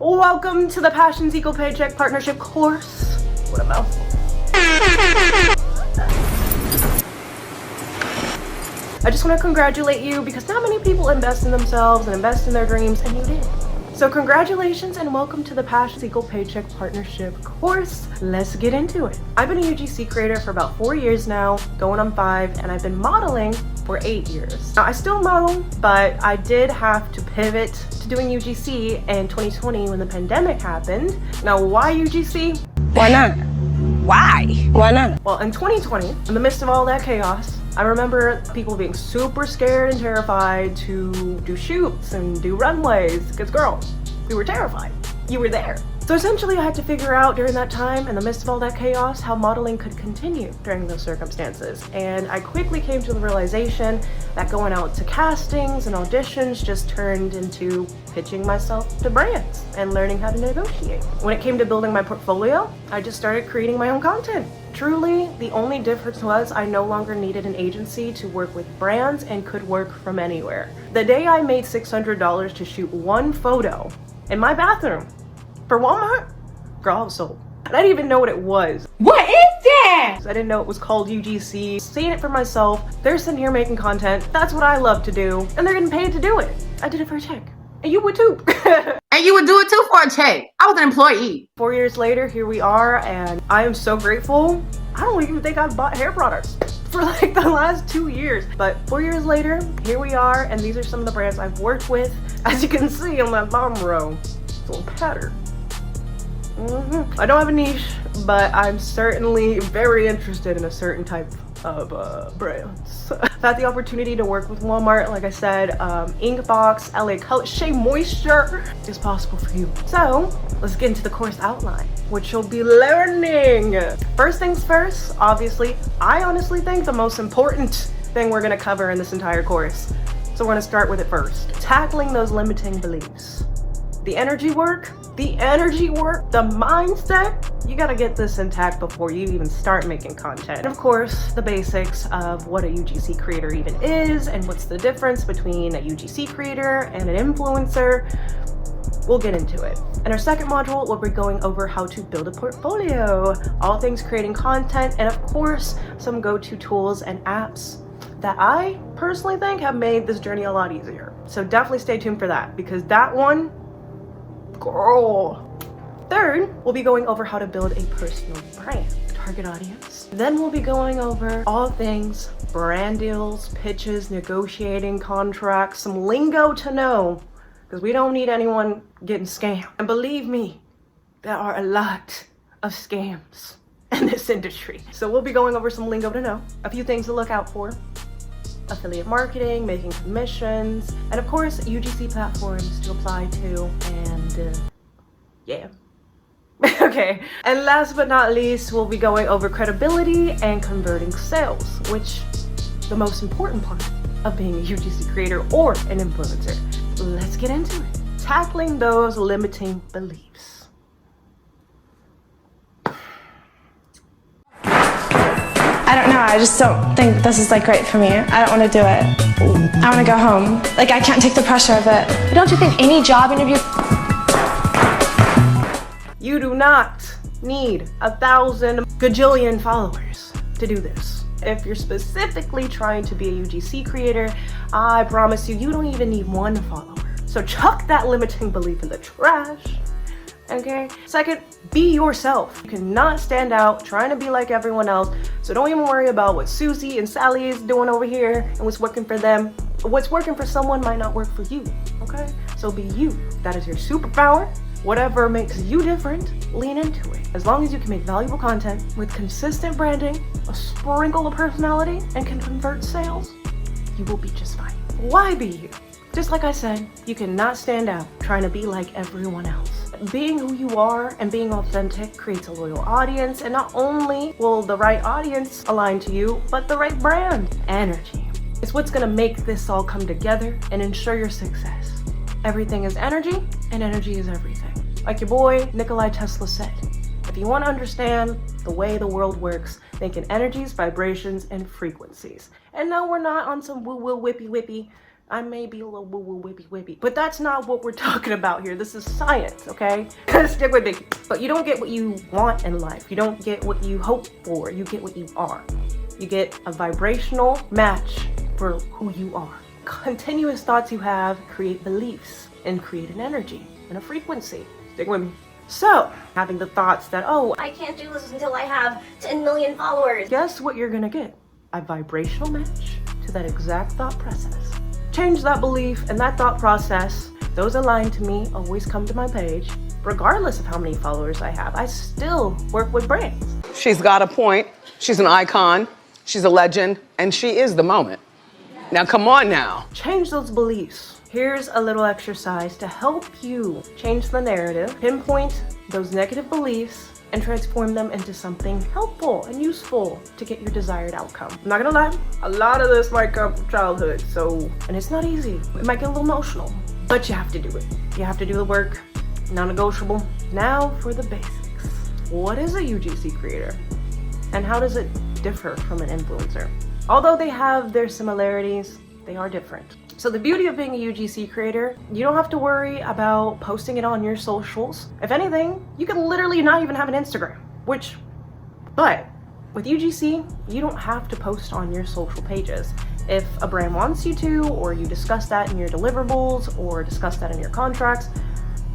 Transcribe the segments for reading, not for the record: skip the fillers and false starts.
Welcome to the Passions Equal Paycheck Partnership course. What a mouthful. I just want to congratulate you because not many people invest in themselves and invest in their dreams, and you did. So congratulations and welcome to the Passions Equal Paycheck Partnership course. Let's get into it. I've been a UGC creator for about 4 years now, going on 5, and I've been modeling for 8 years. Now I still model, but I did have to pivot to doing UGC in 2020 when the pandemic happened. Now why UGC? Why not? Why? Why not? Well, in 2020, in the midst of all that chaos, I remember people being super scared and terrified to do shoots and do runways, because girl, we were terrified. You were there. So essentially I had to figure out during that time, in the midst of all that chaos, how modeling could continue during those circumstances. And I quickly came to the realization that going out to castings and auditions just turned into pitching myself to brands and learning how to negotiate. When it came to building my portfolio, I just started creating my own content. Truly, the only difference was I no longer needed an agency to work with brands and could work from anywhere. The day I made $600 to shoot one photo in my bathroom for Walmart, girl, I was sold. And I didn't even know what it was. What is that? I didn't know it was called UGC. Seeing it for myself, they're sitting here making content. That's what I love to do. And they're getting paid to do it. I did it for a check. And you would too. And you would do it too for a check. I was an employee. 4 years later, here we are, and I am so grateful. I don't even think I've bought hair products for like the last 2 years. But 4 years later, here we are, and these are some of the brands I've worked with. As you can see on that bottom row, it's a little pattern. I don't have a niche, but I'm certainly very interested in a certain type of brands. I've had the opportunity to work with Walmart, like I said, Inkbox, LA Color, Shea Moisture is possible for you. So let's get into the course outline, which you'll be learning. First things first, obviously, I honestly think the most important thing we're gonna cover in this entire course. So we're gonna start with it first. Tackling those limiting beliefs. The energy work, the mindset, you gotta get this intact before you even start making content. And of course, the basics of what a UGC creator even is and what's the difference between a UGC creator and an influencer. We'll get into it. In our second module, we'll be going over how to build a portfolio, all things creating content, and of course, some go-to tools and apps that I personally think have made this journey a lot easier. So definitely stay tuned for that, because that one, girl. Third, we'll be going over how to build a personal brand, target audience. Then we'll be going over all things brand deals, pitches, negotiating, contracts, some lingo to know, because we don't need anyone getting scammed. And believe me, there are a lot of scams in this industry. So we'll be going over some lingo to know, a few things to look out for, affiliate marketing, making commissions, and of course UGC platforms to apply to, and yeah. Okay, and last but not least, we'll be going over credibility and converting sales, which the most important part of being a UGC creator or an influencer. Let's get into it. Tackling those limiting beliefs. I don't know. I just don't think this is like great for me. I don't want to do it. I want to go home. Like, I can't take the pressure of it. But don't you think any job interview... You do not need 1,000 gajillion followers to do this. If you're specifically trying to be a UGC creator, I promise you, you don't even need 1 follower. So chuck that limiting belief in the trash, okay? Second, be yourself. You cannot stand out trying to be like everyone else, so don't even worry about what Susie and Sally is doing over here and what's working for them. What's working for someone might not work for you, okay? So be you. That is your superpower. Whatever makes you different, lean into it. As long as you can make valuable content with consistent branding, a sprinkle of personality, and can convert sales, you will be just fine. Why be you? Just like I said, you cannot stand out trying to be like everyone else. Being who you are and being authentic creates a loyal audience, and not only will the right audience align to you, but the right brand. Energy. It's what's gonna make this all come together and ensure your success. Everything is energy, and energy is everything. Like your boy Nikola Tesla said, if you want to understand the way the world works, think in energies, vibrations, and frequencies. And no, we're not on some woo-woo whippy-whippy I may be a little woo-woo, whippy, but that's not what we're talking about here. This is science, okay? Stick with me. But you don't get what you want in life. You don't get what you hope for. You get what you are. You get a vibrational match for who you are. Continuous thoughts you have create beliefs and create an energy and a frequency. Stick with me. So, having the thoughts that, oh, I can't do this until I have 10 million followers. guess what you're gonna get? A vibrational match to that exact thought process. Change that belief and that thought process. Those aligned to me always come to my page. Regardless of how many followers I have, I still work with brands. She's got a point. She's an icon. She's a legend. And she is the moment. Now, come on now. Change those beliefs. Here's a little exercise to help you change the narrative, pinpoint those negative beliefs, and transform them into something helpful and useful to get your desired outcome. I'm not gonna lie, a lot of this might come from childhood, and it's not easy. It might get a little emotional, but you have to do it. You have to do the work, non-negotiable. Now for the basics. What is a UGC creator? And how does it differ from an influencer? Although they have their similarities, they are different. So the beauty of being a UGC creator, you don't have to worry about posting it on your socials. If anything, you can literally not even have an Instagram, but with UGC, you don't have to post on your social pages. If a brand wants you to, or you discuss that in your deliverables, or discuss that in your contracts,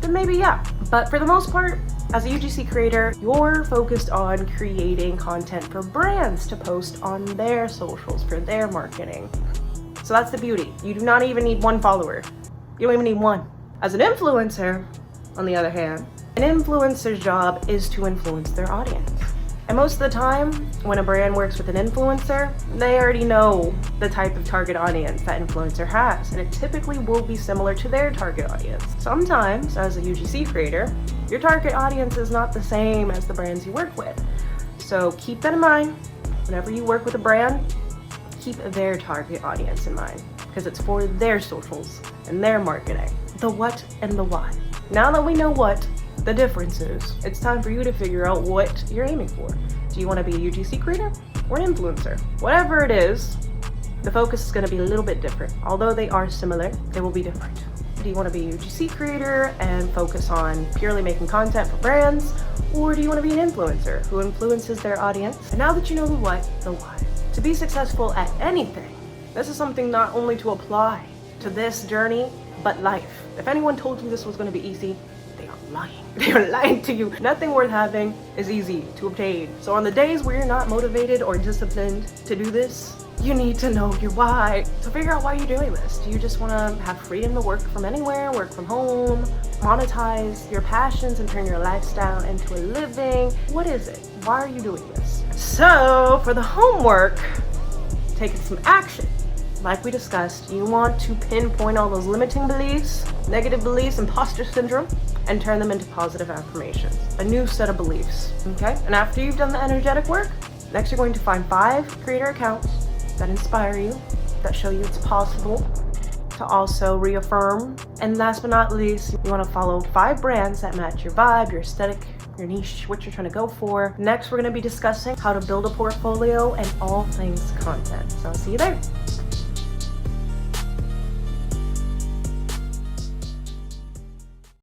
then maybe yeah. But for the most part, as a UGC creator, you're focused on creating content for brands to post on their socials for their marketing. So that's the beauty. You do not even need one follower. You don't even need one. As an influencer, on the other hand, an influencer's job is to influence their audience. And most of the time, when a brand works with an influencer, they already know the type of target audience that influencer has, and it typically will be similar to their target audience. Sometimes, as a UGC creator, your target audience is not the same as the brands you work with. So keep that in mind. Whenever you work with a brand, keep their target audience in mind, because it's for their socials and their marketing. The what and the why. Now that we know what the difference is, it's time for you to figure out what you're aiming for. Do you want to be a UGC creator or an influencer? Whatever it is, the focus is going to be a little bit different. Although they are similar, they will be different. Do you want to be a UGC creator and focus on purely making content for brands? Or do you want to be an influencer who influences their audience? And now that you know the what, the why. To be successful at anything, this is something not only to apply to this journey, but life. If anyone told you this was going to be easy, they are lying. They are lying to you. Nothing worth having is easy to obtain. So on the days where you're not motivated or disciplined to do this, you need to know your why. So figure out why you're doing this. Do you just want to have freedom to work from anywhere, work from home, monetize your passions and turn your lifestyle into a living? What is it? Why are you doing this? So for the homework, taking some action. Like we discussed, you want to pinpoint all those limiting beliefs, negative beliefs, imposter syndrome, and turn them into positive affirmations. A new set of beliefs, okay? And after you've done the energetic work, next you're going to find 5 creator accounts that inspire you, that show you it's possible, to also reaffirm. And last but not least, you want to follow 5 brands that match your vibe, your aesthetic, your niche, what you're trying to go for. Next, we're going to be discussing how to build a portfolio and all things content. So I'll see you there.